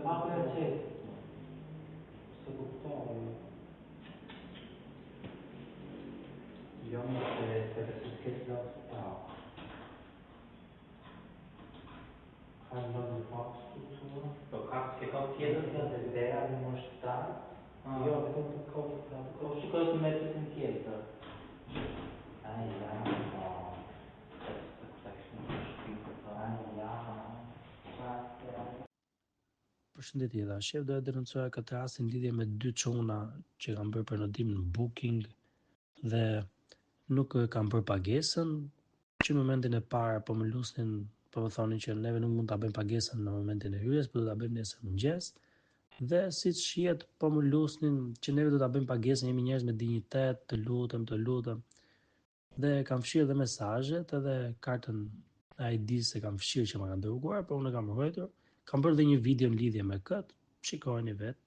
Apo e qetë? Se kuptoj. Jo më të s'ketë do të pa. Ka ndonjë pak strukturë? Po ka tjetër të vera në moshtar? Jo, vetëm të kohë. Shikoj të metrin tjetër. Ai ja. Përshëndetje dha, shef do e denoncoja këtë rast në lidhje me dy çuna që kanë bërë prenotim në Booking dhe nuk kanë bërë pagesën, që në momentin e parë po më lusnin, po më thonin që neve nuk mund ta bëjmë pagesën në momentin e hyrjes, po do ta bëjmë nesër mëngjes. Dhe siç shihet po më lusnin që neve do ta bëjmë pagesën, jemi njerëz me dinjitet, të lutem. Dhe kam fshirë dhe mesazhet edhe kartën e ID-s e kam fshirë që ma kanë dërguar, por unë e kam ruajtur. Kam bërë dhe një video në lidhje me këtë, shikojeni vetë.